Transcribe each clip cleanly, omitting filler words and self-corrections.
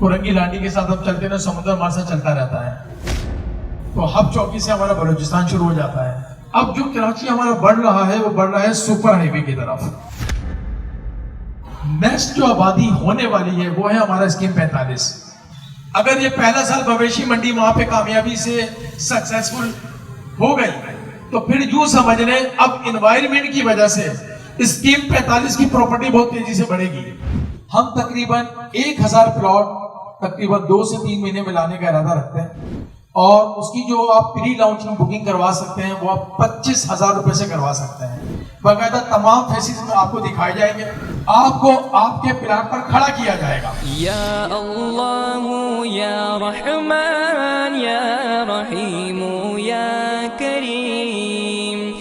کورنگی لانڈی کے ساتھ ہم چلتے نا سمندر ہمارے ساتھ چلتا رہتا ہے. تو ہب چوکی سے ہمارا بلوچستان شروع ہو جاتا ہے. اب جو کراچی ہمارا بڑھ رہا ہے وہ بڑھ رہا ہے سپر ہائی وے کی طرف. نیکسٹ جو آبادی ہونے والی ہے وہ ہے ہمارا اسکیم 45. اگر یہ پہلا سال مویشی منڈی وہاں پہ کامیابی سے سکسیسفل ہو گئی تو پھر یوں سمجھ لیں اب انوائرمنٹ کی وجہ سے اسکیم 45 کی پراپرٹی بہت تیزی سے بڑھے گی. ہم تقریباً 1000 پلاٹ تقریباً 2 سے 3 مہینے میں لانے کا ارادہ رکھتے ہیں اور اس کی جو آپ پری لانچنگ بکنگ کروا سکتے ہیں وہ آپ 25,000 روپے سے کروا سکتے ہیں. باقاعدہ تمام فیسز میں آپ کو دکھائے جائیں گے, آپ کو آپ کے پلاٹ پر کھڑا کیا جائے گا. یا اللہ یا رحمان یا رحیم یا کریم,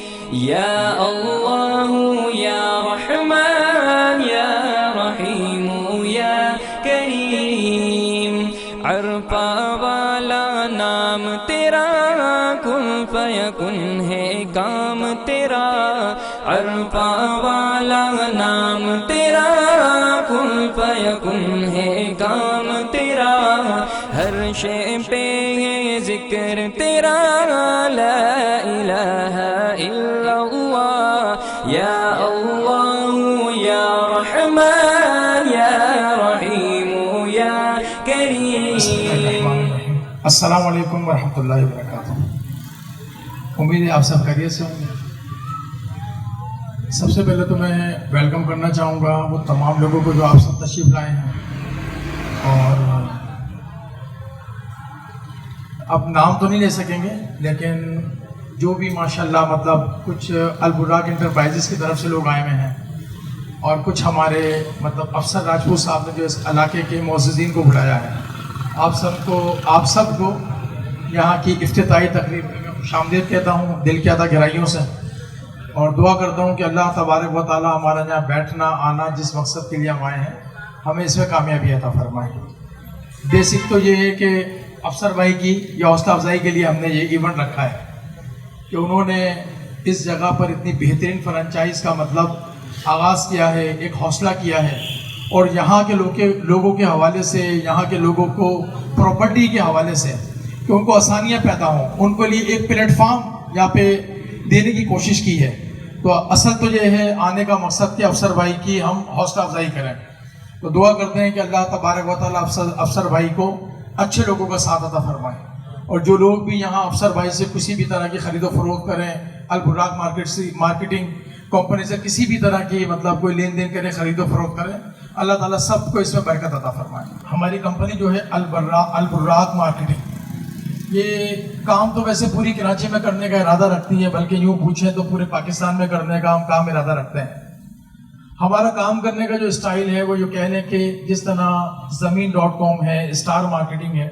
یا اللہ یا رحمان یا رحیم یا کریم. عرفہ والا نام تیرا, کن فیکن ہے کام تیرا. عرفہ والا نام تیرا, کن فیکن ہے کام تیرا. ہر شے پہ ہے ذکر تیرا, لا الہ الا اللہ. یا اللہ یا رحمان یا رحیم یا کریم. السلام علیکم ورحمۃ اللہ وبرکاتہ. امید ہے آپ سب خیریت سے ہوں گے. سب سے پہلے تو میں ویلکم کرنا چاہوں گا وہ تمام لوگوں کو جو آپ سب تشریف لائے ہیں, اور اب نام تو نہیں لے سکیں گے لیکن جو بھی ماشاءاللہ مطلب کچھ البراق انٹرپرائزز کی طرف سے لوگ آئے ہوئے ہیں اور کچھ ہمارے مطلب افسر راجپوت صاحب نے جو اس علاقے کے معززین کو بلایا ہے. آپ سب کو یہاں کی افتتاحی تقریب میں خوش آمدید کہتا ہوں دل کی عطا گہرائیوں سے, اور دعا کرتا ہوں کہ اللہ تبارک و تعالیٰ ہمارا یہاں بیٹھنا آنا جس مقصد کے لیے ہم آئے ہیں ہمیں اس میں کامیابی عطا فرمائے. بیسک تو یہ ہے کہ افسر بھائی کی یا حوصلہ افزائی کے لیے ہم نے یہ ایونٹ رکھا ہے کہ انہوں نے اس جگہ پر اتنی بہترین فرنچائز کا مطلب آغاز کیا ہے, ایک حوصلہ کیا ہے, اور یہاں کے لوگوں کے حوالے سے, یہاں کے لوگوں کو پراپرٹی کے حوالے سے کہ ان کو آسانیاں پیدا ہوں, ان کے لیے ایک پلیٹ فارم یہاں پہ دینے کی کوشش کی ہے. تو اصل تو یہ ہے آنے کا مقصد کہ افسر بھائی کی ہم حوصلہ افزائی کریں. تو دعا کرتے ہیں کہ اللہ تبارک و تعالیٰ افسر بھائی کو اچھے لوگوں کا ساتھ عطا فرمائے, اور جو لوگ بھی یہاں افسر بھائی سے کسی بھی طرح کی خرید و فروخت کریں, البراق مارکیٹنگ کمپنی سے کسی بھی طرح کی مطلب کوئی لین دین کریں, خرید و فروخت کریں, اللہ تعالیٰ سب کو اس میں برکت عطا فرمائے. ہماری کمپنی جو ہے البراق مارکیٹنگ, یہ کام تو ویسے پوری کراچی میں کرنے کا ارادہ رکھتی ہے, بلکہ یوں پوچھیں تو پورے پاکستان میں کرنے کا ہم کام ارادہ رکھتے ہیں. ہمارا کام کرنے کا جو اسٹائل ہے وہ یہ کہہ لیں کہ جس طرح زمین.com ہے, اسٹار مارکیٹنگ ہے,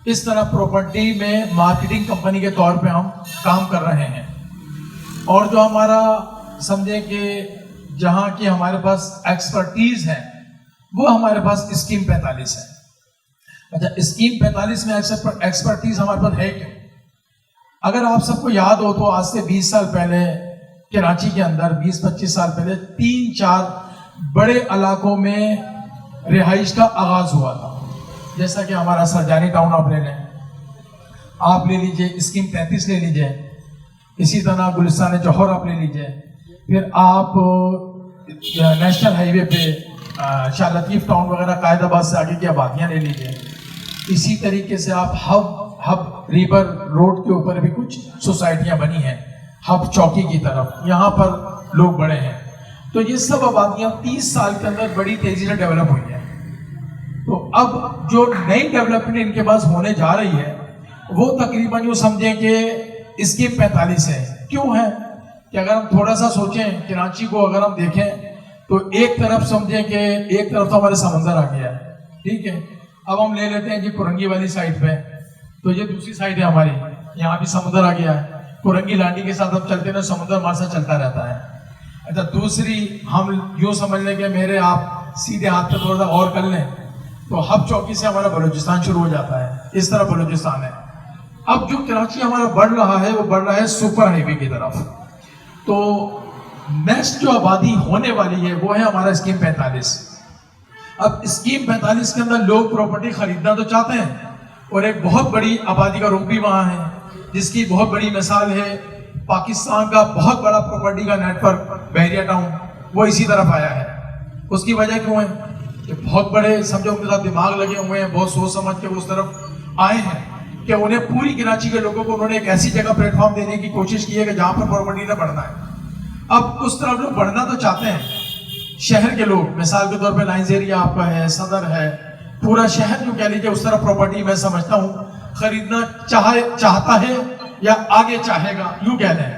اس طرح پراپرٹی میں مارکیٹنگ کمپنی کے طور پہ ہم کام کر رہے ہیں. اور جو ہمارا سمجھیں کہ جہاں کی ہمارے پاس ایکسپرٹیز ہے وہ ہمارے پاس اسکیم 45 ہے. اچھا, اسکیم 45 میں ایکسپرٹیز ہمارے پاس ہے کیوں؟ اگر آپ سب کو یاد ہو تو آج سے 20 سال پہلے کراچی کے اندر 20-25 سال پہلے 3-4 بڑے علاقوں میں رہائش کا آغاز ہوا تھا. جیسا کہ ہمارا سرجانی ٹاؤن آپ لے لیں, آپ لے لیجئے اسکیم 33 لے لیجئے, اسی طرح گلستان جوہر آپ لے لیجئے, پھر آپ نیشنل ہائی وے پہ شاہ لطیف ٹاؤن وغیرہ قائد آباد سے آگے کی آبادیاں لے لیجئے. اسی طریقے سے آپ ہب ریور روڈ کے اوپر بھی کچھ سوسائٹیاں بنی ہیں, ہب چوکی کی طرف, یہاں پر لوگ بڑے ہیں. تو یہ سب آبادیاں 30 سال کے اندر بڑی تیزی سے ڈیولپ ہوئی ہیں. تو اب جو نئی ڈیولپمنٹ ان کے پاس ہونے جا رہی ہے وہ تقریباً یوں سمجھیں کہ اسکیم 45 ہے. کیوں ہے کہ اگر ہم تھوڑا سا سوچیں کراچی کو اگر ہم دیکھیں تو ایک طرف سمجھیں کہ ایک طرف تو ہمارے سمندر آ گیا ہے, ٹھیک ہے. اب ہم لے لیتے ہیں جی کورنگی والی سائڈ پہ, تو یہ دوسری سائڈ ہے ہماری, یہاں بھی سمندر آ گیا ہے. کورنگی لانڈی کے ساتھ ہم چلتے ہیں, سمندر ہمارے ساتھ چلتا رہتا ہے. اچھا, دوسری ہم یوں سمجھ لیں کہ میرے آپ سیدھے ہاتھ پہ تھوڑا سا غور کر لیں تو ہب چوکی سے ہمارا بلوچستان شروع ہو جاتا ہے, اس طرح بلوچستان ہے. اب جو کراچی ہمارا بڑھ رہا ہے وہ بڑھ رہا ہے سپر ہائی وے کی طرف. تو نیکسٹ جو آبادی ہونے والی ہے وہ ہے ہمارا اسکیم 45. اب اسکیم 45 کے اندر لوگ پراپرٹی خریدنا تو چاہتے ہیں اور ایک بہت بڑی آبادی کا رخ بھی وہاں ہے، جس کی بہت بڑی مثال ہے پاکستان کا بہت بڑا پراپرٹی کا نیٹ ورک بحریہ ٹاؤن، وہ اسی طرف آیا ہے۔ اس کی وجہ کیوں ہے کہ بہت بڑے سمجھو ان کے ساتھ دماغ لگے ہوئے ہیں، بہت سوچ سمجھ کے وہ اس طرف آئے ہیں کہ انہیں پوری کراچی کے لوگوں کو انہوں نے ایک ایسی جگہ پلیٹ فارم دینے کی کوشش کی ہے کہ جہاں پر پراپرٹی نہ بڑھنا ہے۔ اب اس طرف لوگ بڑھنا تو چاہتے ہیں، شہر کے لوگ مثال کے طور پہ لائنز ایریا آپ کا ہے، صدر ہے، پورا شہر جو کہہ لیجیے اس طرف پراپرٹی میں سمجھتا ہوں خریدنا چاہتا ہے یا آگے چاہے گا، یوں کہہ لیں۔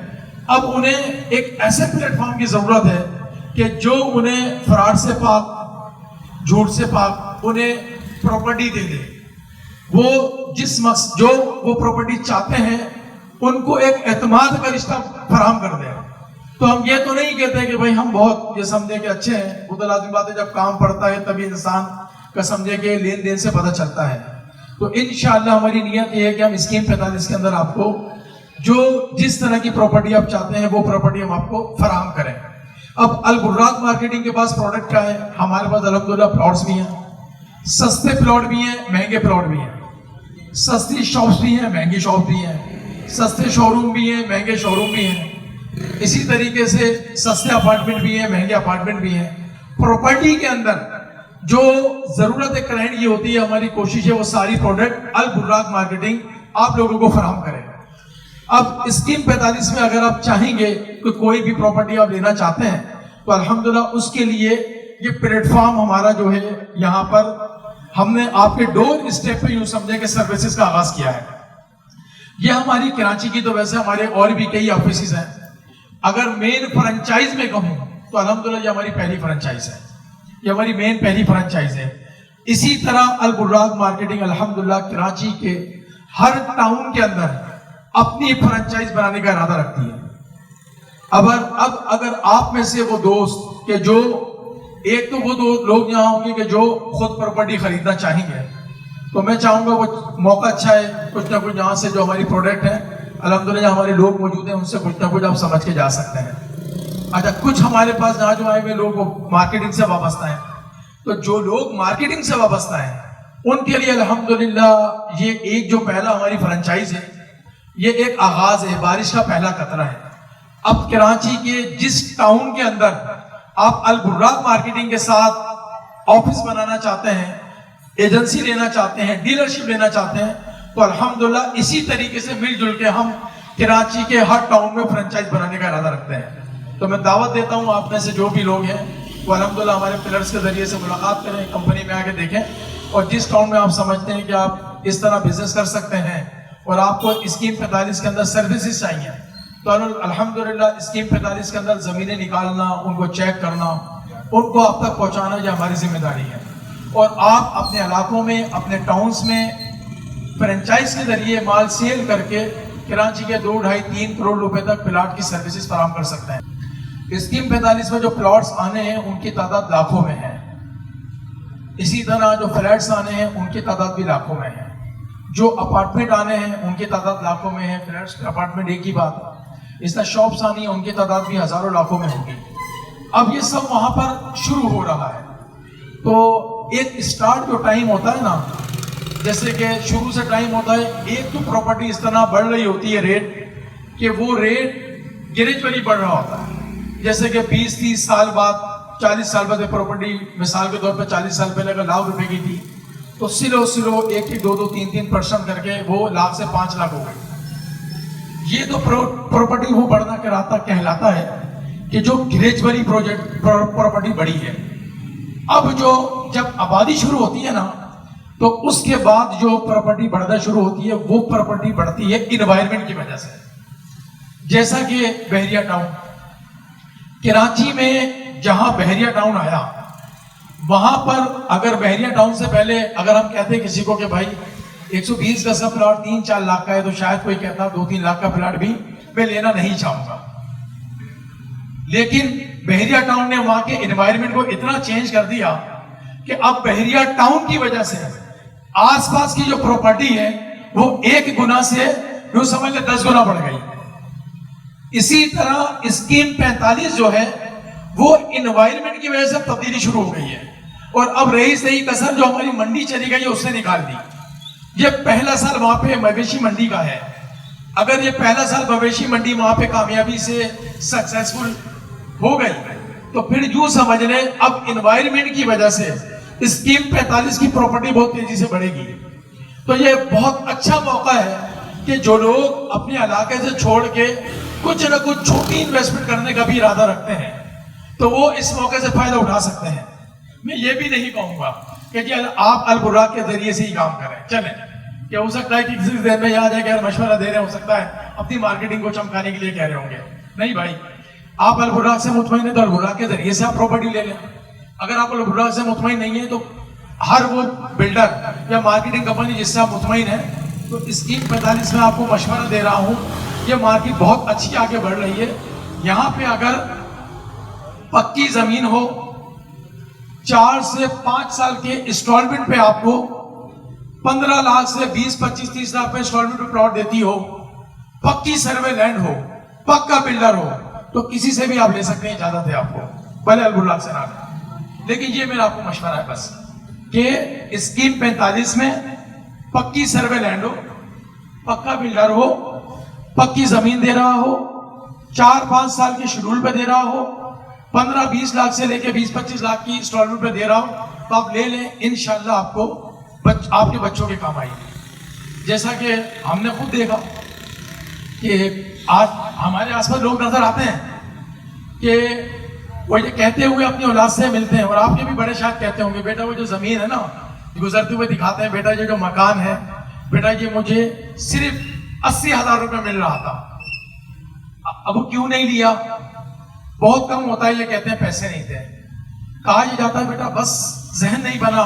اب انہیں ایک ایسے پلیٹ فارم کی ضرورت ہے کہ جو انہیں فراڈ سے پاک، جھوٹ سے پاک انہیں پراپرٹی دے دے، وہ جس مقصد جو وہ پراپرٹی چاہتے ہیں ان کو ایک اعتماد کا رشتہ فراہم کر دے۔ تو ہم یہ تو نہیں کہتے کہ بھائی ہم بہت یہ سمجھے کہ اچھے ہیں، وہ تو لازمی بات ہے جب کام پڑتا ہے تبھی انسان کا سمجھے کہ لین دین سے پتہ چلتا ہے۔ تو انشاءاللہ ہماری نیت یہ ہے کہ ہم اسکیم 45 کے اندر آپ کو جو جس طرح کی پراپرٹی آپ چاہتے ہیں وہ پراپرٹی ہم آپ کو فراہم کریں۔ اب البراق مارکیٹنگ کے پاس پروڈکٹ کیا ہے؟ ہمارے پاس الحمدللہ پلاٹس بھی ہیں، سستے پلاٹ بھی ہیں، مہنگے پلاٹ بھی ہیں، سستی شاپس بھی ہیں، مہنگی شاپ بھی ہیں، سستے شو روم بھی ہیں، مہنگے شو روم بھی ہیں، اسی طریقے سے سستے اپارٹمنٹ بھی ہیں، مہنگے اپارٹمنٹ بھی ہیں۔ پراپرٹی کے اندر جو ضرورت ہے کلائنٹ کی ہوتی ہے، ہماری کوشش ہے وہ ساری پروڈکٹ البراق مارکیٹنگ آپ لوگوں کو فراہم کرے۔ اب اسکیم 45 میں اگر آپ چاہیں گے کہ کوئی بھی پراپرٹی آپ لینا چاہتے ہیں تو الحمدللہ اس کے لیے یہ پلیٹ فارم ہمارا جو ہے یہاں پر ہم نے آپ کے ڈور اسٹیپ پہ یوں سمجھے کہ سروسز کا آغاز کیا ہے۔ یہ ہماری کراچی کی تو ویسے ہمارے اور بھی کئی آفیسز ہیں، اگر مین فرنچائز میں کہوں تو الحمدللہ یہ ہماری پہلی فرنچائز ہے، یہ ہماری مین پہلی فرنچائز ہے۔ اسی طرح البراق مارکیٹنگ الحمدللہ کراچی کے ہر ٹاؤن کے اندر اپنی فرنچائز بنانے کا ارادہ رکھتی ہے۔ اب اگر آپ میں سے وہ دوست کہ جو ایک تو وہ دو لوگ یہاں ہوں گے کہ جو خود پراپرٹی خریدنا چاہیں گے، تو میں چاہوں گا وہ موقع اچھا ہے کچھ نہ کچھ یہاں سے جو ہماری پروڈکٹ ہیں الحمدللہ ہمارے لوگ موجود ہیں ان سے کچھ نہ کچھ آپ سمجھ کے جا سکتے ہیں۔ اچھا کچھ ہمارے پاس یہاں جو آئے ہوئے لوگ مارکیٹنگ سے وابستہ ہیں، تو جو لوگ مارکیٹنگ سے وابستہ ہیں ان کے لیے الحمدللہ یہ ایک جو پہلا ہماری فرنچائز ہے، یہ ایک آغاز ہے، بارش کا پہلا قطرہ ہے۔ اب کراچی کے جس ٹاؤن کے اندر آپ البراق مارکیٹنگ کے ساتھ آفس بنانا چاہتے ہیں، ایجنسی لینا چاہتے ہیں، ڈیلرشپ لینا چاہتے ہیں، تو الحمدللہ اسی طریقے سے مل جل کے ہم کراچی کے ہر ٹاؤن میں فرنچائز بنانے کا ارادہ رکھتے ہیں۔ تو میں دعوت دیتا ہوں آپ میں سے جو بھی لوگ ہیں وہ الحمدللہ ہمارے پلرز کے ذریعے سے ملاقات کریں، کمپنی میں آ کے دیکھیں، اور جس ٹاؤن میں آپ سمجھتے ہیں کہ آپ اس طرح بزنس کر سکتے ہیں اور آپ کو اسکیم 45 کے اندر سروسز چاہیے، تو الحمدللہ اسکیم 45 کے اندر زمینیں نکالنا، ان کو چیک کرنا، ان کو آپ تک پہنچانا یہ ہماری ذمہ داری ہے۔ اور آپ اپنے علاقوں میں، اپنے ٹاؤنز میں فرنچائز کے ذریعے مال سیل کر کے کراچی کے 2، 2.5، 3 کروڑ روپے تک پلاٹ کی سروسز فراہم کر سکتے ہیں۔ اسکیم 45 میں جو پلاٹس آنے ہیں ان کی تعداد لاکھوں میں ہے، اسی طرح جو فلیٹس آنے ہیں ان کی تعداد بھی لاکھوں میں ہے، جو اپارٹمنٹ آنے ہیں ان کی تعداد لاکھوں میں ہے، فلیٹس اپارٹمنٹ ایک ہی بات ہے، اس طرح شاپس آنی ہیں ان کی تعداد بھی ہزاروں لاکھوں میں ہوگی۔ اب یہ سب وہاں پر شروع ہو رہا ہے، تو ایک اسٹارٹ جو ٹائم ہوتا ہے نا، جیسے کہ شروع سے ٹائم ہوتا ہے، ایک تو پراپرٹی اس طرح بڑھ رہی ہوتی ہے ریٹ کہ وہ ریٹ گریجولی بڑھ رہا ہوتا ہے، جیسے کہ 20-30 سال بعد، 40 سال بعد پراپرٹی مثال کے طور پہ 40 سال پہلے اگر لاکھ روپے کی تھی تو سلو 1، 2، 3% کر کے وہ لاکھ سے 5 لاکھ ہو گئی۔ یہ تو پراپرٹی وہ بڑھنا کہلاتا ہے کہ جو گریجولی پراپرٹی بڑھی ہے۔ اب جب آبادی شروع ہوتی ہے نا تو اس کے بعد جو پراپرٹی بڑھنا شروع ہوتی ہے وہ پراپرٹی بڑھتی ہے انوائرمنٹ کی وجہ سے، جیسا کہ بحریہ ٹاؤن کراچی میں جہاں بحریہ ٹاؤن آیا وہاں پر اگر بحریہ ٹاؤن سے پہلے اگر ہم کہتے ہیں کسی کو کہ بھائی 120 گز کا پلاٹ 3-4 لاکھ کا ہے تو شاید کوئی کہتا 2-3 لاکھ کا پلاٹ بھی میں لینا نہیں چاہوں گا، لیکن بحریہ ٹاؤن نے وہاں کے انوائرمنٹ کو اتنا چینج کر دیا کہ اب بحریہ ٹاؤن کی وجہ سے آس پاس کی جو پراپرٹی ہے وہ 1 گنا سے یوں سمجھ لیں 10 گنا بڑھ گئی۔ اسی طرح اسکیم 45 جو ہے وہ انوائرمنٹ کی وجہ سے تبدیلی شروع ہو گئی ہے۔ اور اب رئیس رہی کسر جو ہماری منڈی چلی گئی اس نے نکال دی. یہ پہلا سال وہاں پہ مویشی منڈی کا ہے. اگر یہ پہلا سال مویشی منڈی وہاں پہ کامیابی سے سکسیسفل ہو گئی تو پھر یوں سمجھ لیں اب انوائرمنٹ کی وجہ سے اسکیم 45 کی پراپرٹی بہت تیزی سے بڑھے گی. تو یہ بہت اچھا موقع ہے کہ جو لوگ اپنے علاقے سے چھوڑ کے کچھ نہ کچھ چھوٹی انویسٹمنٹ کرنے کا بھی ارادہ رکھتے ہیں تو وہ اس موقع سے فائدہ اٹھا سکتے ہیں. میں یہ بھی نہیں کہوں گا کہ جی آپ البراق کے ذریعے سے ہی کام کریں. چلیں کہ ہو سکتا ہے کہ کسی ذہن میں یاد ہے کہ مشورہ دے رہے ہو سکتا ہے اپنی مارکیٹنگ کو چمکانے کے لیے کہہ رہے ہوں گے. نہیں بھائی, آپ البراق سے مطمئن ہیں تو البراق کے ذریعے سے آپ پراپرٹی لے لیں. اگر آپ البراق سے مطمئن نہیں ہیں تو ہر وہ بلڈر یا مارکیٹنگ کمپنی جس سے آپ مطمئن ہیں تو اسکیم 45 میں آپ کو مشورہ دے رہا ہوں. یہ مارکیٹ بہت اچھی آگے بڑھ رہی ہے. یہاں پہ اگر پکی زمین ہو 4 سے 5 سال کے انسٹالمنٹ پہ آپ کو 15 لاکھ سے 20, 25, 30 لاکھ پہ انسٹالمنٹ پہ پلاٹ دیتی ہو, پکی سروے لینڈ ہو, پکا بلڈر ہو تو کسی سے بھی آپ لے سکتے ہیں, اجازت ہے آپ کو, بھلے البراق سے نہ لیں. لیکن یہ میرا آپ کو مشورہ ہے بس کہ اسکیم 45 میں پکی سروے لینڈ ہو, پکا بلڈر ہو, پکی زمین دے رہا ہو, 4-5 سال کے شیڈول پہ دے رہا ہو, 15-20 لاکھ سے لے کے 20-25 لاکھ کی انسٹالمنٹ پہ دے رہا ہو تو آپ لے لیں. انشاءاللہ آپ کو آپ کے بچوں کے کام آئے گی. جیسا کہ ہم نے خود دیکھا کہ آج ہمارے آس پاس لوگ نظر آتے ہیں کہ وہ یہ کہتے ہوئے اپنی اولاد سے ملتے ہیں, اور آپ کے بھی بڑے شاید کہتے ہوں گے بیٹا وہ جو زمین ہے نا, گزرتے ہوئے دکھاتے ہیں بیٹا یہ جو مکان ہے بیٹا یہ مجھے صرف 80,000 روپے مل رہا تھا, اب وہ کیوں نہیں لیا؟ بہت کم ہوتا ہے یہ کہتے ہیں پیسے نہیں تھے. کہا یہ جاتا ہے بیٹا بس ذہن نہیں بنا,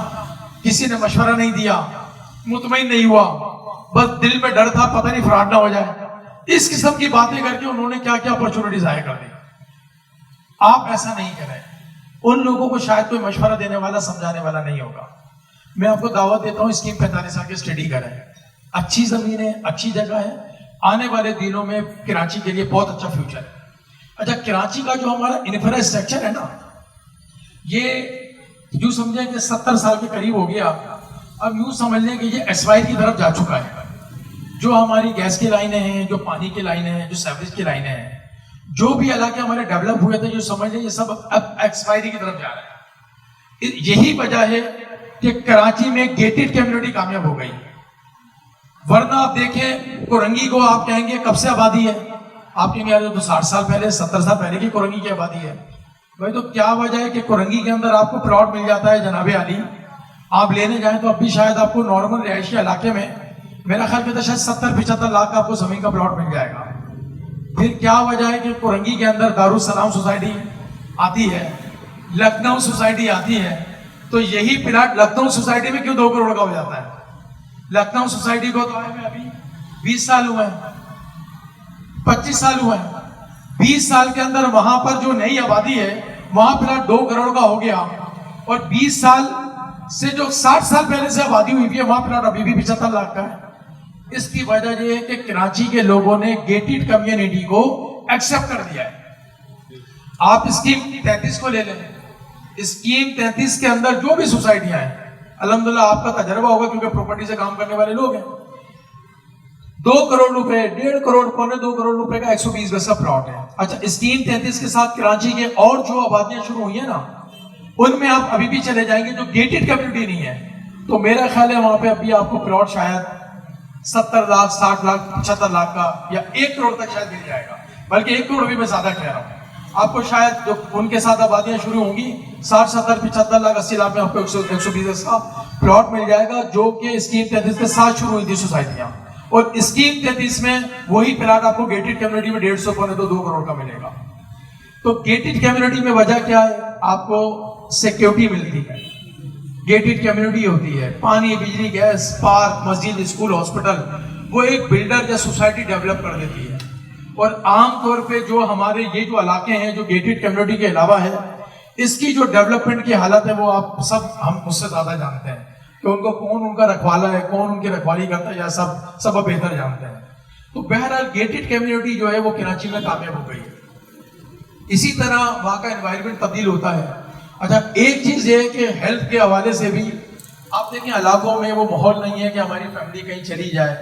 کسی نے مشورہ نہیں دیا, مطمئن نہیں ہوا, بس دل میں ڈر تھا پتہ نہیں فراڈ نہ ہو جائے. اس قسم کی باتیں کر کے انہوں نے کیا کیا اپرچونٹی ضائع کر دی. آپ ایسا نہیں کریں. ان لوگوں کو شاید کوئی مشورہ دینے والا سمجھانے والا نہیں ہوگا. میں آپ کو دعوت دیتا ہوں اسکیم 45 آ کے اسٹڈی کریں. اچھی زمین ہے, اچھی جگہ ہے, آنے والے دنوں میں کراچی کے لیے بہت اچھا فیوچر ہے. اچھا کراچی کا جو ہمارا انفراسٹرکچر ہے نا, یہ یوں سمجھیں کہ 70 سال کے قریب ہو گیا. اب یوں سمجھ لیں کہ یہ ایسوائر کی طرف جا چکا ہے. جو ہماری گیس کی لائنیں ہیں, جو پانی کی لائنیں ہیں, جو سیوریج کی لائنیں ہیں, جو بھی علاقے ہمارے ڈیولپ ہوئے تھے جو سمجھ لیں یہ سب اب ایکسپائری کی طرف جا رہے ہیں. یہی وجہ ہے کہ کراچی میں گیٹڈ کمیونٹی کامیاب ہو گئی. ورنہ آپ دیکھیں کورنگی کو آپ کہیں گے کب سے آبادی ہے, آپ کہیں گے تو 60 سال پہلے 70 سال پہلے کی کورنگی کی آبادی ہے. بھائی تو کیا وجہ ہے کہ کورنگی کے اندر آپ کو پلاٹ مل جاتا ہے جناب عالی, آپ لینے جائیں تو اب بھی شاید آپ کو نارمل رہائشی علاقے میں میرا خیال میں تو شاید 70-75 لاکھ آپ کو زمین کا پلاٹ مل جائے گا. پھر کیا وجہ ہے کہ کورنگی کے اندر دارالسلام سوسائٹی آتی ہے, لکھنؤ سوسائٹی آتی ہے, تو یہی پلاٹ لکھنؤ سوسائٹی میں کیوں 2 کروڑ کا ہو جاتا ہے؟ لکھنؤ سوسائٹی کو تو آئے میں ابھی 20 سال ہوئے ہیں, 25 سال ہوئے ہیں. 20 سال کے اندر وہاں پر جو نئی آبادی ہے وہاں پلاٹ 2 کروڑ کا ہو گیا, اور 20 سال سے جو 60 سال پہلے سے آبادی ہوئی ہے وہاں پلاٹ ابھی بھی 75 لاکھ کا ہے. اس کی وجہ یہ ہے کہ کراچی کے لوگوں نے گیٹڈ کمیونٹی کو ایکسپٹ کر دیا ہے. آپ اسکیم 33 کو لے لیں. اسکیم 33 کے اندر جو بھی سوسائٹیاں ہیں, الحمدللہ آپ کا تجربہ ہوگا کیونکہ پراپرٹی سے کام کرنے والے لوگ ہیں, 2 کروڑ روپے, 1.5 کروڑ, 2 کروڑ روپے کا 120 گز کا پلاٹ ہے. اچھا اسکیم 33 کے ساتھ کراچی کے اور جو آبادیاں شروع ہوئی ہیں نا, ان میں آپ ابھی بھی چلے جائیں گے جو گیٹڈ کمیونٹی نہیں ہے, تو میرا خیال ہے وہاں پہ ابھی آپ کو پلاٹ شاید 70 لاکھ, 60 لاکھ, 75 لاکھ کا یا 1 کروڑ تک شاید مل جائے گا. بلکہ 1 کروڑ بھی میں زیادہ کہہ رہا ہوں. آپ کو شاید جو ان کے ساتھ آبادیاں شروع ہوں گی 60, 70, 75 لاکھ, 80 لاکھ میں آپ کو 120 کا پلاٹ مل جائے گا, جو کہ اسکیم 33 کے ساتھ شروع ہوئی تھی سوسائٹیاں. اور اسکیم 33 میں وہی پلاٹ آپ کو گیٹڈ کمیونٹی میں 150 تو 2 کروڑ کا ملے گا. تو گیٹڈ کمیونٹی میں وجہ کیا ہے؟ آپ کو سیکیورٹی ملتی ہے, گیٹڈ کمیونٹی ہوتی ہے, پانی, بجلی, گیس, پارک, مسجد, اسکول, ہاسپٹل, وہ ایک بلڈر یا سوسائٹی ڈیولپ کر دیتی ہے. اور عام طور پہ جو ہمارے یہ جو علاقے ہیں جو گیٹڈ کمیونٹی کے علاوہ ہے, اس کی جو ڈیولپمنٹ کی حالت ہے وہ آپ سب ہم مجھ سے زیادہ جانتے ہیں کہ ان کو کون ان کا رکھوالا ہے, کون ان کی رکھوالی کرتا ہے, یا سب بہتر جانتے ہیں. تو بہرحال گیٹڈ کمیونٹی جو ہے وہ کراچی میں کامیاب ہو گئی ہے. اسی طرح وہاں کا انوائرمنٹ تبدیل ہوتا ہے. اچھا ایک چیز یہ ہے کہ ہیلتھ کے حوالے سے بھی آپ دیکھیں علاقوں میں وہ ماحول نہیں ہے کہ ہماری فیملی کہیں چلی جائے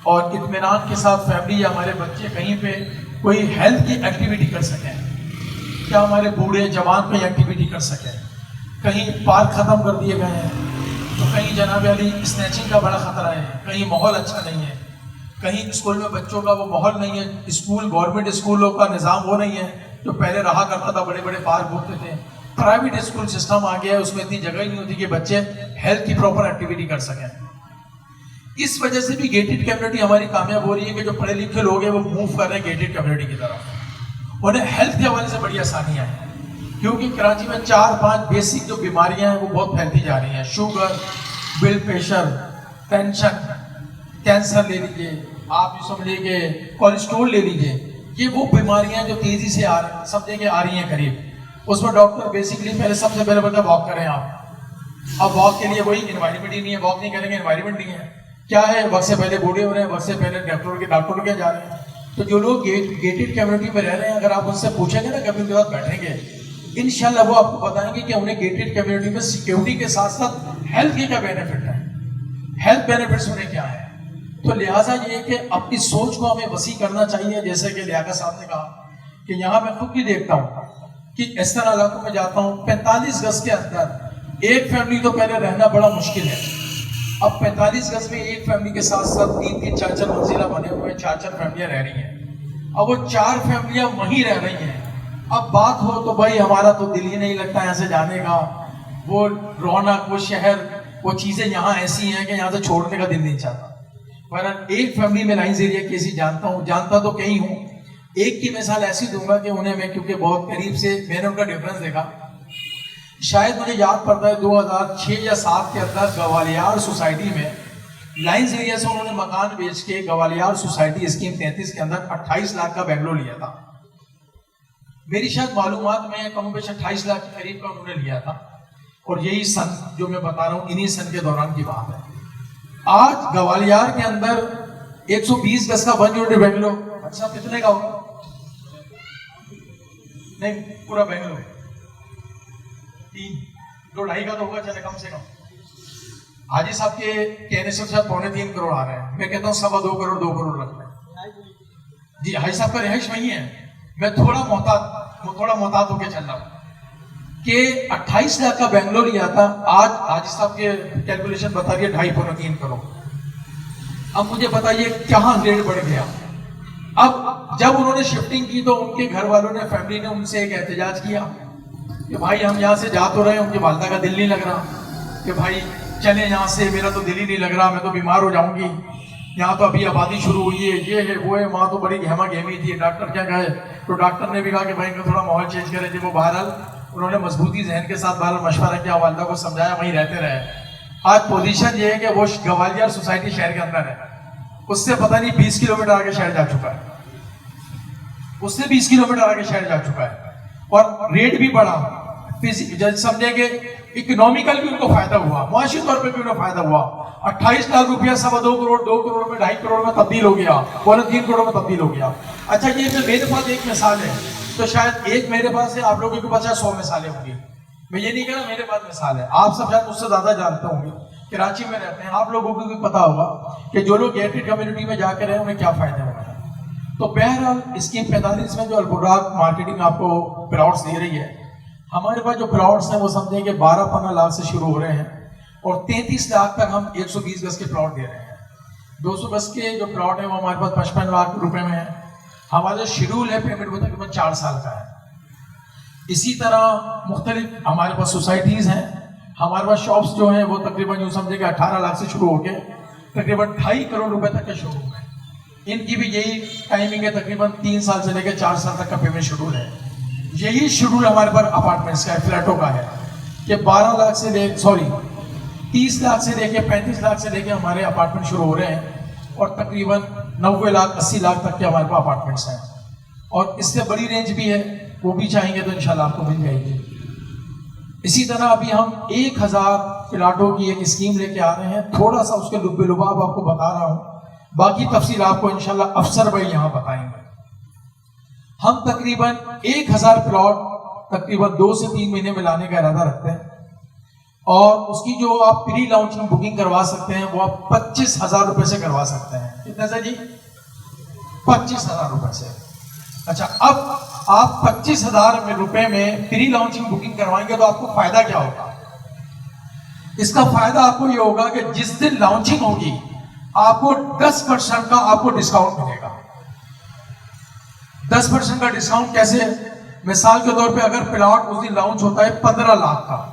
اور اطمینان کے ساتھ فیملی یا ہمارے بچے کہیں پہ کوئی ہیلتھ کی ایکٹیویٹی کر سکیں. کیا ہمارے بوڑھے جوان کوئی ایکٹیویٹی کر سکیں؟ کہیں پارک ختم کر دیے گئے ہیں تو کہیں جناب علی اسنیچنگ کا بڑا خطرہ ہے, کہیں ماحول اچھا نہیں ہے, کہیں اسکول میں بچوں کا وہ ماحول نہیں ہے, اسکول گورنمنٹ اسکولوں کا نظام وہ نہیں ہے جو پہلے رہا کرتا تھا, بڑے بڑے پارک ہوتے تھے. پرائیویٹ اسکول سسٹم آ گیا ہے, اس میں اتنی جگہ ہی نہیں ہوتی کہ بچے ہیلتھ کی پراپر ایکٹیویٹی کر سکیں. اس وجہ سے بھی گیٹڈ کمیونٹی ہماری کامیاب ہو رہی ہے کہ جو پڑھے لکھے لوگ ہیں وہ موو کر رہے ہیں گیٹڈ کمیونٹی کی طرف. انہیں ہیلتھ کے حوالے سے بڑی آسانیاں ہیں کیونکہ کراچی میں 4-5 بیسک جو بیماریاں ہیں وہ بہت پھیلتی جا رہی ہیں. Sugar, blood pressure, tension, cancer لے لیجیے, آپ یہ سمجھیے کہ کولیسٹرول لے لیجیے, یہ وہ بیماریاں جو تیزی سے سمجھے کہ آ رہی ہیں قریب. اس میں ڈاکٹر بیسکلی سب سے پہلے بولتا ہے واک کریں آپ. اب واک کے لیے کوئی انوائرمنٹ ہی نہیں ہے, واک نہیں کریں گے انوائرمنٹ نہیں ہے. کیا ہے, وقت سے پہلے بوڑھے ہو رہے ہیں, وقت سے پہلے ڈاکٹر کے جا رہے ہیں. تو جو لوگ گیٹڈ کمیونٹی میں رہ رہے ہیں, اگر آپ ان سے پوچھیں گے نا, کبھی ان کے ساتھ بیٹھیں گے, انشاءاللہ وہ آپ کو بتائیں گے کہ انہیں گیٹڈ کمیونٹی میں سیکیورٹی کے ساتھ ساتھ ہیلتھ کے کیا بینیفٹ ہے, ہیلتھ بینیفٹس انہیں کیا ہے. تو لہٰذا یہ ہے کہ اپنی سوچ کو ہمیں وسیع کرنا چاہیے. جیسے کہ لیاقت صاحب نے کہا کہ یہاں میں خود بھی دیکھتا ہوں کہ اس طرح علاقوں میں جاتا ہوں, 45 گز کے اندر ایک فیملی تو پہلے رہنا بڑا مشکل ہے. اب 45 گز میں ایک فیملی کے ساتھ ساتھ 3-3, 4-4 منزلہ بنے ہوئے ہیں, 4-4 فیملیاں رہ رہی ہیں. اب وہ 4 فیملیاں وہیں رہ رہی ہیں. اب بات ہو تو بھائی ہمارا تو دل ہی نہیں لگتا یہاں سے جانے کا, وہ رونق, وہ شہر, وہ چیزیں یہاں ایسی ہیں کہ یہاں سے چھوڑنے کا دل نہیں چاہتا. پر ایک فیملی میں لائنز ایریا کیسی جانتا تو کہیں ہوں. ایک کی مثال ایسی دوں گا کہ انہیں میں کیونکہ بہت قریب سے میں نے ان کا ڈفرنس دیکھا. شاید مجھے یاد پڑتا ہے 2006 یا 7 کے اندر گوالیار سوسائٹی میں لائنز ایریا سے انہوں نے مکان بیچ کے گوالیار سوسائٹی اسکیم 33 کے اندر 28 لاکھ کا بنگلو لیا تھا. میری شاید معلومات میں کم بیش 28 لاکھ کے قریب کا انہوں نے لیا تھا. اور یہی سن جو میں بتا رہا ہوں انہی سن کے دوران کی بات ہے. آج گوالیار کے اندر 120 گز کا 1 یونٹ بنگلو, اچھا کتنے کا ہوگا؟ نہیں پورا بنگلو 2.5 کا تو ہوگا چلے کم سے کم. حاجی صاحب کے کہنے سے شاید 3.25 کروڑ آ رہے ہیں. میں کہتا ہوں 2.25 کروڑ 2 کروڑ رکھ لیں. جی حاجی صاحب کا رہائش وہی ہے. میں تھوڑا محتاط ہو کے چل رہا ہوں کہ 28 لاکھ کا بنگلو لیا تھا, آج حاجی صاحب کے کیلکولیشن بتا رہی ہے 2.5-3 کروڑ. اب مجھے بتائیے کہاں ریٹ بڑھ گیا. اب جب انہوں نے شفٹنگ کی تو ان کے گھر والوں نے, فیملی نے ان سے ایک احتجاج کیا کہ بھائی ہم یہاں سے جا تو رہے ہیں, ان کی والدہ کا دل نہیں لگ رہا کہ بھائی چلیں یہاں سے, میرا تو دل ہی نہیں لگ رہا, میں تو بیمار ہو جاؤں گی, یہاں تو ابھی آبادی شروع ہوئی ہے, یہ ہے وہ ہے. وہاں تو بڑی گہما گہمی تھی. ڈاکٹر کیا کہے, تو ڈاکٹر نے بھی کہا کہ بھائی کا تھوڑا ماحول چینج کرے. جب وہ بہرحال انہوں نے مضبوطی ذہن کے ساتھ بہرحال مشورہ کیا, والدہ کو سمجھایا, وہیں رہتے رہے. آج پوزیشن یہ ہے کہ وہ گوالیار سوسائٹی شہر کے اندر ہے, اس سے پتہ نہیں 20 کلومیٹر آگے شہر جا چکا ہے, اس سے 20 کلومیٹر آگے شہر جا چکا ہے. اور ریٹ بھی بڑھا, سمجھیں کہ اکنومیکل بھی ان کو فائدہ ہوا, معاشی طور پہ بھی انہیں فائدہ ہوا. 28 لاکھ روپیہ 2.25 کروڑ 2 کروڑ میں 2.5 کروڑ میں تبدیل ہو گیا, 3 کروڑ میں تبدیل ہو گیا. اچھا یہ میرے پاس ایک مثال ہے, تو شاید ایک میرے پاس ہے, آپ لوگوں کے پاس 100 مثالیں ہوں گی. میں یہ نہیں کہہ رہا میرے پاس مثال ہے, آپ سب شاید مجھ سے زیادہ جانتے ہوں گے, کراچی میں رہتے ہیں, آپ لوگوں کو بھی پتا ہوگا کہ جو لوگ گیٹڈ کمیونٹی میں جا کے رہے انہیں کیا فائدہ ہو رہا ہے. تو بہرحال اسکیم 45 میں جو البراق مارکیٹنگ آپ کو پلاٹس دے رہی ہے, ہمارے پاس جو پلاٹس ہیں وہ سمجھیں کہ 12-15 لاکھ سے شروع ہو رہے ہیں اور 33 لاکھ تک ہم 120 گز کے پلاٹ دے رہے ہیں. 200 گز کے جو پلاٹ ہیں وہ ہمارے پاس 55 لاکھ روپے میں ہے. ہمارا شیڈول ہے پیمنٹ وہ تقریباً 4 سال کا ہے. اسی طرح مختلف ہمارے پاس سوسائٹیز ہیں, ہمارے پاس شاپس جو ہیں وہ تقریباً یوں سمجھیں کہ 18 لاکھ سے شروع ہو کے تقریباً 2.5 کروڑ روپے تک کے شروع ہیں. ان کی بھی یہی ٹائمنگ ہے, تقریباً 3 سال سے لے کے 4 سال تک کا پیمنٹ شیڈول ہے. یہی شیڈول ہمارے پاس اپارٹمنٹس کا ہے, فلیٹوں کا ہے کہ 12 لاکھ سے 30 لاکھ سے لے کے 35 لاکھ سے لے کے ہمارے اپارٹمنٹ شروع ہو رہے ہیں اور تقریباً 90 لاکھ 80 لاکھ تک کے ہمارے پاس اپارٹمنٹس ہیں. اور اس سے بڑی رینج بھی ہے, وہ بھی چاہیں گے تو انشاءاللہ آپ کو مل جائے گی. اسی طرح ابھی ہم 1000 پلاٹوں کی ایک اسکیم لے کے آ رہے ہیں. تھوڑا سا اس کے لب لباب آپ کو بتا رہا ہوں, باقی تفصیل آپ کو انشاءاللہ افسر بھائی یہاں بتائیں گے. ہم تقریباً 1000 پلاٹ تقریباً 2 سے 3 مہینے میں لانے کا ارادہ رکھتے ہیں، اور اس کی جو آپ پری لانچنگ بکنگ کروا سکتے ہیں وہ آپ 25,000 روپے سے کروا سکتے ہیں. کتنے سے جی؟ 25,000 روپے سے. اچھا، اب آپ 25,000 روپے میں پری لانچنگ بکنگ کروائیں گے تو آپ کو فائدہ کیا ہوگا؟ اس کا فائدہ آپ کو یہ ہوگا کہ جس دن لانچنگ ہوگی آپ کو 10% کا آپ کو ڈسکاؤنٹ ملے گا. 10% کا ڈسکاؤنٹ کیسے؟ مثال کے طور پہ اگر پلاٹ اس دن لانچ ہوتا ہے 15 لاکھ کا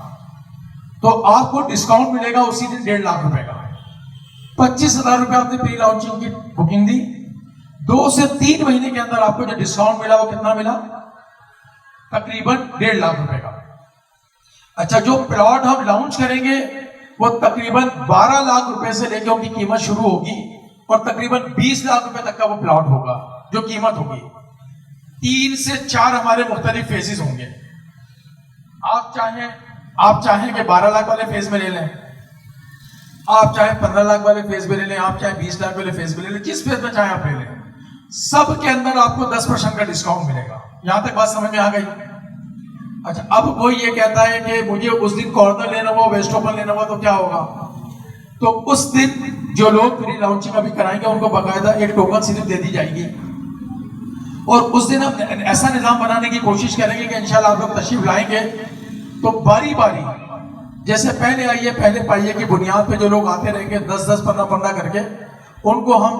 تو آپ کو ڈسکاؤنٹ ملے گا اسی دن 1.5 لاکھ روپے کا. 25,000 روپے آپ نے پری لانچنگ کی بکنگ دی، 2 سے 3 مہینے کے اندر آپ کو جو ڈسکاؤنٹ ملا وہ کتنا ملا؟ تقریباً 1.5 لاکھ روپے کا. اچھا، جو پلاٹ ہم لانچ کریں گے وہ تقریباً 12 لاکھ روپے سے لے کے ان کی قیمت شروع ہوگی اور تقریباً 20 لاکھ روپے تک کا وہ پلاٹ ہوگا جو قیمت ہوگی. 3 سے 4 ہمارے مختلف فیزز ہوں گے. آپ چاہیں کہ 12 لاکھ والے فیز میں لے لیں، آپ چاہیں 15 لاکھ والے فیز میں لے لیں، آپ چاہیں 20 لاکھ والے فیز میں لے لیں، جس فیز میں چاہیں آپ لے لیں. سب کے اندر آپ کو 10% کا ڈسکاؤنٹ ملے گا. یہاں تک بات سمجھ میں آ گئی؟ اچھا، اب کوئی یہ کہتا ہے کہ مجھے اس دن کارنر لینا ہوا، ویسٹ اوپن لینا ہوا، تو کیا ہوگا؟ تو اس دن جو لوگ پری لانچنگ ابھی کرائیں گے ان کو باقاعدہ ایک ٹوکن سلپ دے دی جائے گی، اور اس دن ہم ایسا نظام بنانے کی کوشش کریں گے کہ انشاءاللہ آپ لوگ تشریف لائیں گے تو باری باری جیسے پہلے آئیے پہلے پائیے کی بنیاد پہ جو لوگ آتے رہیں گے 10-10 15-15 کر کے ان کو ہم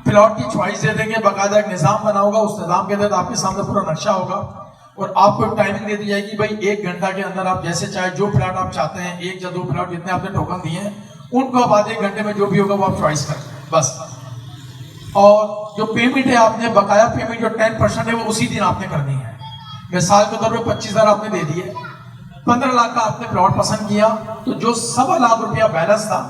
پلاٹ کی چوائس دے دیں گے. باقاعدہ ایک نظام بنا ہوگا، اس نظام کے تحت آپ کے سامنے پورا نقشہ ہوگا اور آپ کو ایک ٹائمنگ دے دی جائے گی، بھائی 1 گھنٹہ کے اندر آپ جیسے چاہے جو پلاٹ آپ چاہتے ہیں، 1 یا 2 پلاٹ جتنے آپ نے ٹوکن دیے ہیں ان کو آپ آدھے 1 گھنٹے میں جو بھی ہوگا وہ آپ چوائس کریں بس. اور جو پیمنٹ ہے آپ نے بقایا پیمنٹ جو 10% ہے وہ اسی دن آپ نے کرنی ہے. مثال کے طور پہ 25,000 آپ نے دے دیے، 15 لاکھ کا آپ نے پلاٹ پسند کیا تو جو 1.25 لاکھ روپیہ بیلنس تھا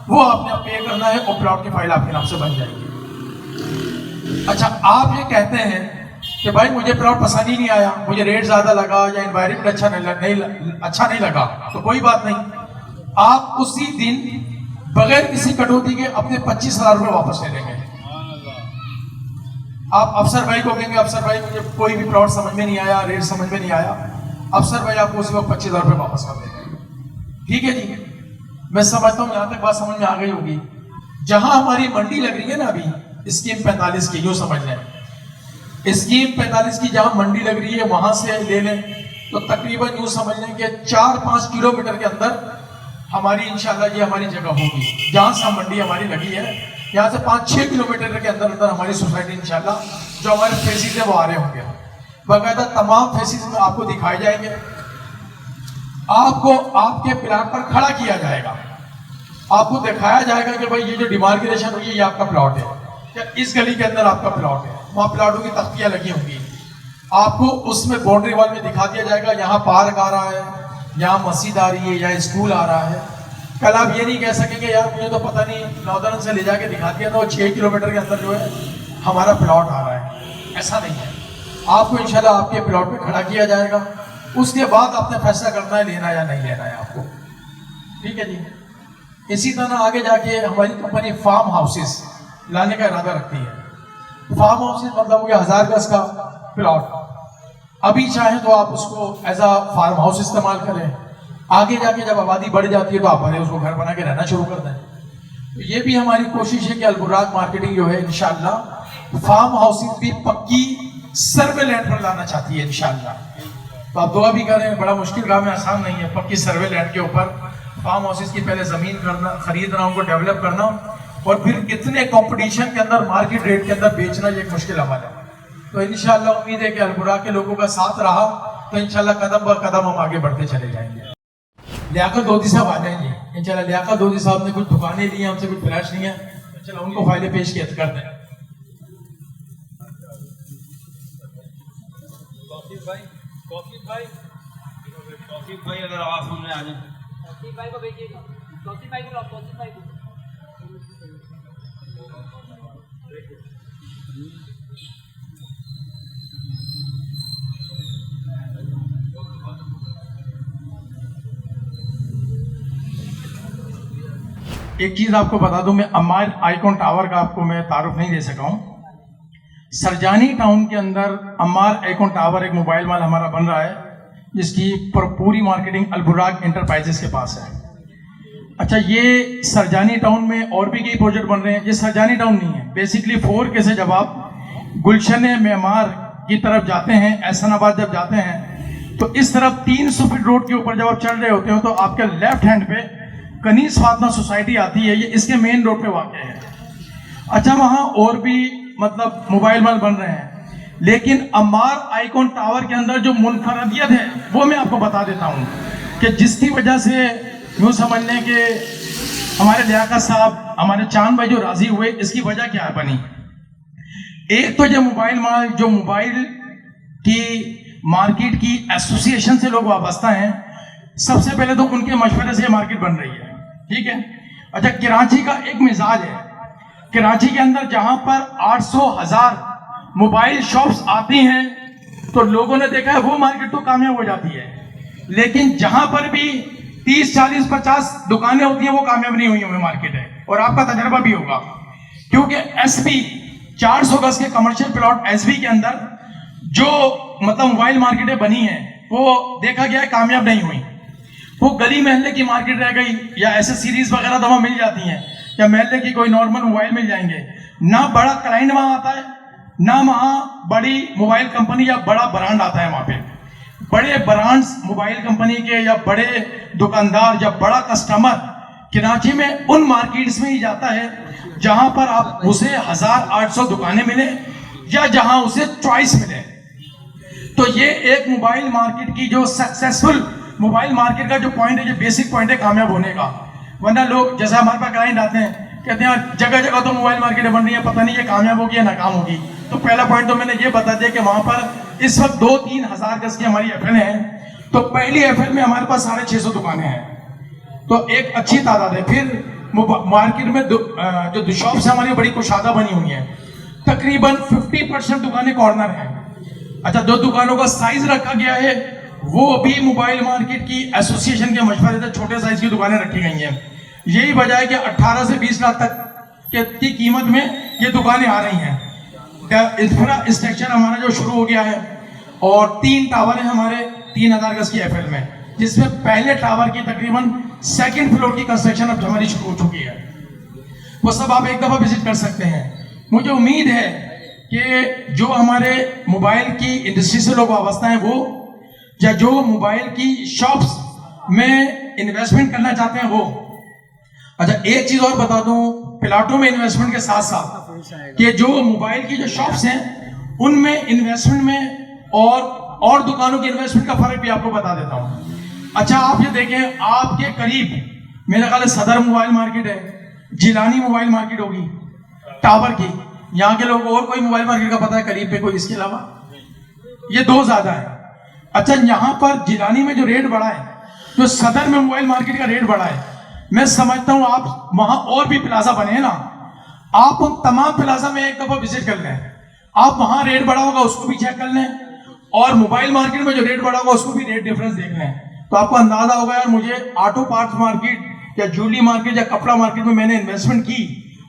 وہ آپ نے پے کرنا ہے اور پلاٹ کی فائل آپ کے نام سے بن جائے گی. اچھا، آپ یہ کہتے ہیں کہ بھائی مجھے پلاٹ پسند ہی نہیں آیا، مجھے ریٹ زیادہ لگا یا انوائرمنٹ اچھا نہیں لگا، تو کوئی بات نہیں، آپ اسی دن بغیر کسی کٹوتی کے اپنے 25,000 روپے واپس لے لیں گے. آپ افسر بھائی کو کہیں گے افسر بھائی مجھے کوئی بھی پلاٹ سمجھ میں نہیں آیا، ریٹ سمجھ میں نہیں آیا، افسر بھائی آپ کو اسی وقت 25,000 روپے واپس کر دیں گے. ٹھیک ہے جی، میں سمجھتا ہوں یہاں تک بات سمجھ میں آ گئی ہوگی. جہاں ہماری منڈی لگ رہی ہے نا ابھی اسکیم 45 کی، یوں سمجھ لیں اسکیم 45 کی جہاں منڈی لگ رہی ہے وہاں سے لے لیں تو تقریباً یوں سمجھ لیں کہ 4-5 کلومیٹر کے اندر ہماری انشاءاللہ یہ ہماری جگہ ہوگی. جہاں سے منڈی ہماری لگی ہے یہاں سے 5-6 کلومیٹر کے اندر ہماری سوسائٹی انشاءاللہ جو ہمارے فیسز ہیں وہ آ رہے ہوں گے. باقاعدہ تمام فیسز میں آپ کو دکھائے جائیں گے، آپ کو آپ کے پلاٹ پر کھڑا کیا جائے گا، آپ کو دکھایا جائے گا کہ بھائی یہ جو ڈیمارکیشن ہوئی ہے یہ آپ کا پلاٹ ہے، یا اس گلی کے اندر آپ کا پلاٹ ہے. وہاں پلاٹوں کی تختیاں لگی ہوں گی، آپ کو اس میں باؤنڈری وال میں دکھا دیا جائے گا یہاں پارک آ رہا ہے، یہاں مسجد آ رہی ہے، یا اسکول آ رہا ہے. کل آپ یہ نہیں کہہ سکیں گے یار مجھے تو پتہ نہیں ناردرن سے لے جا کے دکھا دیا تھا 6 کلومیٹر کے اندر جو ہے ہمارا پلاٹ آ رہا ہے. ایسا نہیں ہے، آپ کو انشاءاللہ آپ کے پلاٹ پہ کھڑا کیا جائے گا، اس کے بعد آپ نے فیصلہ کرنا ہے لینا یا نہیں لینا ہے آپ کو. ٹھیک ہے جی. اسی طرح آگے جا کے ہماری کمپنی فارم ہاؤسز لانے کا ارادہ رکھتی ہے. فارم ہاؤسز مطلب ہو گیا 1000 گز کا پلاٹ. ابھی چاہیں تو آپ اس کو ایز اے فارم ہاؤس استعمال کریں، آگے جا کے جب آبادی بڑھ جاتی ہے تو آپ بھلے اس کو گھر بنا کے رہنا شروع کر دیں. تو یہ بھی ہماری کوشش ہے کہ البراق مارکیٹنگ جو ہے انشاءاللہ فارم ہاؤسز بھی پکی سروے لینڈ پر لانا چاہتی ہے انشاءاللہ. تو آپ دعا بھی کریں، بڑا مشکل کام ہے، آسان نہیں ہے. پکی سروے لینڈ کے اوپر فارم ہاؤسز کی پہلے زمین خریدنا، ان کو ڈیولپ کرنا، اور پھر اتنے کمپٹیشن کے اندر مارکیٹ ریٹ کے اندر بیچنا، یہ ایک مشکل عمل ہے. تو انشاءاللہ امید ہے کہ البراق کے لوگوں کا ساتھ رہا تو انشاءاللہ قدم بر قدم ہم آگے بڑھتے چلے جائیں گے. لیاقت دودھی صاحب آ جائیں گے انشاءاللہ. لیاقت دودھی صاحب نے کچھ دکانیں لی ہیں ہم سے، کچھ فلیش نہیں ہے، چلو ان کو فائدے پیش کر دیں. توصیف بھائی اگر آواز سننے آ جائیں. توصیف بھائی کو بھیجیے گا. توصیف بھائی کو، توصیف بھائی کو. ایک چیز آپ کو بتا دوں، میں عمار آئیکن ٹاور کا آپ کو میں تعارف نہیں دے سکا ہوں. سرجانی ٹاؤن کے اندر عمار آئیکن ٹاور ایک موبائل مال ہمارا بن رہا ہے. جس کی پوری مارکیٹنگ البراق انٹرپرائزز کے پاس ہے. اچھا یہ سرجانی ٹاؤن میں اور بھی کئی پروجیکٹ بن رہے ہیں. یہ سرجانی ٹاؤن نہیں ہے, بیسکلی 4K سے جب آپ گلشن معمار کی طرف جاتے ہیں, احسان آباد جب جاتے ہیں تو اس طرف 300 فٹ روڈ کے اوپر جب آپ چل رہے ہوتے ہو تو آپ کے لیفٹ ہینڈ پہ کنیز فاطمہ سوسائٹی آتی ہے, یہ اس کے مین روڈ پہ واقع ہے. اچھا وہاں اور بھی مطلب موبائل مال بن رہے ہیں, لیکن عمار آئیکن ٹاور کے اندر جو منفردیت ہے وہ میں آپ کو بتا دیتا ہوں کہ جس کی وجہ سے یوں سمجھ لیں کہ ہمارے لیاقت صاحب, ہمارے چاند بھائی جو راضی ہوئے, اس کی وجہ کیا بنی. ایک تو یہ موبائل مال جو موبائل کی مارکیٹ کی ایسوسی ایشن سے لوگ وابستہ ہیں, سب سے پہلے تو ان کے مشورے سے یہ مارکیٹ بن رہی ہے, ٹھیک ہے. اچھا کراچی کا ایک مزاج ہے, کراچی کے اندر جہاں پر 800,000 موبائل شاپس آتی ہیں تو لوگوں نے دیکھا ہے وہ مارکیٹ تو کامیاب ہو جاتی ہے, لیکن جہاں پر بھی 30, 40, 50 دکانیں ہوتی ہیں وہ کامیاب نہیں ہوئی مارکیٹ ہے. اور آپ کا تجربہ بھی ہوگا کیونکہ ایس پی 400 گز کے کمرشل پلاٹ ایس پی کے اندر جو مطلب موبائل مارکیٹیں بنی ہیں وہ دیکھا گیا ہے کامیاب نہیں ہوئی. وہ گلی محلے کی مارکیٹ رہ گئی, یا ایسے سیریز وغیرہ دوا مل جاتی ہیں, یا محلے کی کوئی نارمل موبائل مل جائیں گے. نہ بڑا کلائنٹ وہاں آتا ہے, نہ وہاں بڑی موبائل کمپنی یا بڑا برانڈ آتا ہے. وہاں پہ بڑے برانڈز موبائل کمپنی کے یا بڑے دکاندار یا بڑا کسٹمر کراچی میں ان مارکیٹس میں ہی جاتا ہے جہاں پر آپ اسے 1800 دکانیں ملے یا جہاں اسے چوائس ملے. تو یہ ایک موبائل مارکیٹ کی جو سکسیسفل موبائل مارکیٹ کا جو پوائنٹ ہے, یہ بیسک پوائنٹ ہے کامیاب ہونے کا. ورنہ لوگ جیسے ہمارے پاس کلائنٹ آتے ہیں کہتے ہیں جگہ جگہ تو موبائل مارکیٹیں بن رہی ہیں, پتہ نہیں یہ کامیاب ہوگی یا ناکام ہوگی. تو پہلا پوائنٹ تو میں نے یہ بتا دیا کہ وہاں پر اس وقت 2-3 ہزار گز کی ہماری ایف ایل ہیں, تو پہلی ایف ایل میں ہمارے پاس 650 دکانیں ہیں, تو ایک اچھی تعداد ہے. پھر مارکیٹ میں جو شاپس ہیں ہماری بڑی کشادہ بنی ہوئی ہیں, تقریباً 50% دکانیں کارنر ہیں. اچھا جو دکانوں کا سائز رکھا گیا ہے وہ بھی موبائل مارکیٹ کی ایسوسی ایشن کے مشورے سے چھوٹے سائز کی دکانیں رکھی گئی ہیں. یہی وجہ ہے کہ 18 سے 20 لاکھ تک کی قیمت میں یہ دکانیں آ رہی ہیں. انفراسٹرکچر ہمارا جو شروع ہو گیا ہے, اور 3 ٹاور ہیں ہمارے 3000 گز کی ایف ایل میں, جس میں پہلے ٹاور کی تقریباً 2nd فلور کی کنسٹرکشن اب ہماری شروع ہو چکی ہے. وہ سب آپ ایک دفعہ وزٹ کر سکتے ہیں. مجھے امید ہے کہ جو ہمارے موبائل کی انڈسٹری سے لوگ وابستہ ہیں وہ, یا جو موبائل کی شاپس میں انویسٹمنٹ کرنا چاہتے ہیں وہ. اچھا ایک چیز اور بتا دوں, پلاٹوں میں انویسٹمنٹ کے ساتھ ساتھ کہ جو موبائل کی جو شاپس ہیں ان میں انویسٹمنٹ میں اور دکانوں کی انویسٹمنٹ کا فرق بھی آپ کو بتا دیتا ہوں. اچھا آپ یہ دیکھیں, آپ کے قریب میرا خیال ہے صدر موبائل مارکیٹ ہے, جیلانی موبائل مارکیٹ ہوگی ٹاور کی. یہاں کے لوگوں کو اور کوئی موبائل مارکیٹ کا پتہ ہے قریب پہ کوئی اس کے علاوہ؟ یہ 2 زیادہ ہے. اچھا یہاں پر جیلانی میں جو ریٹ بڑھا ہے, جو صدر میں موبائل مارکیٹ کا ریٹ بڑھا ہے, میں سمجھتا ہوں آپ وہاں اور بھی پلازا بنے ہیں نا, آپ ان تمام پلازا میں ایک دفعہ وزٹ کر لیں. آپ وہاں ریٹ بڑھا ہوگا اس کو بھی چیک کر لیں, اور موبائل مارکیٹ میں جو ریٹ بڑھا ہوگا اس کو بھی ریٹ ڈفرنس دیکھ لیں. تو آپ کو اندازہ ہوگا یار مجھے آٹو پارٹس مارکیٹ یا جویلری مارکیٹ یا کپڑا مارکیٹ میں نے انویسٹمنٹ کی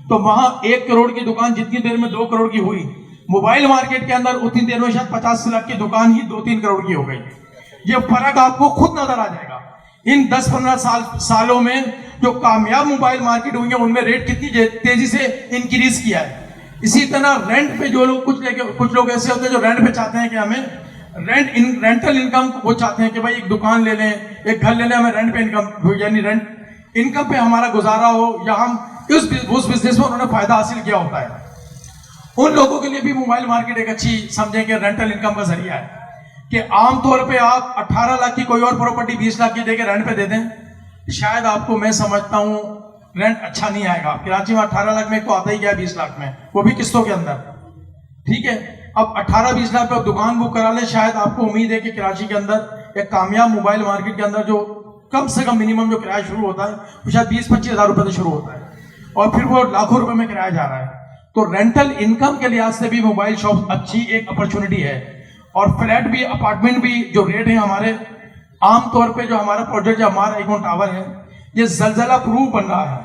تو وہاں 1 کروڑ کی دکان جتنی دیر میں 2 کروڑ کی ہوئی, موبائل مارکیٹ کے اندر اتنی دیر میں شاید 50 لاکھ کی دکان ہی 2-3 کروڑ کی ہو گئی. یہ فرق آپ کو خود نظر آ جائے گا. ان 10-15 سالوں میں جو کامیاب موبائل مارکیٹ ہوئی ہیں ان میں ریٹ کتنی تیزی سے انکریز کیا ہے. اسی طرح رینٹ پہ جو لوگ کچھ لوگ ایسے ہوتے ہیں جو رینٹ پہ چاہتے ہیں کہ ہمیں رینٹل انکم وہ چاہتے ہیں کہ بھائی ایک دکان لے لیں, ایک گھر لے لیں, ہمیں رینٹ پہ انکم یعنی رینٹ انکم پہ ہمارا گزارا ہو, یا ہم اس بزنس میں انہوں نے فائدہ حاصل کیا ہوتا ہے. ان لوگوں کے لیے بھی موبائل مارکیٹ ایک اچھی سمجھیں کہ رینٹل انکم کا ذریعہ ہے کہ عام طور پہ آپ 18 لاکھ کی کوئی اور پراپرٹی 20 لاکھ کی دے کے رینٹ پہ دے دیں, شاید آپ کو میں سمجھتا ہوں رینٹ اچھا نہیں آئے گا. کراچی میں 18 لاکھ میں تو آتا ہی گیا 20 لاکھ میں, وہ بھی قسطوں کے اندر, ٹھیک ہے. اب 18-20 لاکھ پہ دکان بک کرا لیں, شاید آپ کو امید ہے کہ کراچی کے اندر ایک کامیاب موبائل مارکیٹ کے اندر جو کم سے کم منیمم جو کرایہ شروع ہوتا ہے وہ شاید 20-25 ہزار روپے سے شروع ہوتا ہے, اور پھر وہ لاکھوں روپے میں کرایہ جا رہا ہے. تو رینٹل انکم کے لحاظ سے بھی موبائل شاپ اچھی ایک اپرچونٹی ہے. اور فلیٹ بھی, اپارٹمنٹ بھی جو ریٹ ہیں ہمارے, عام طور پہ جو ہمارا پروجیکٹ جو ہمارا ایکون ٹاور ہے یہ زلزلہ پروف بن رہا ہے.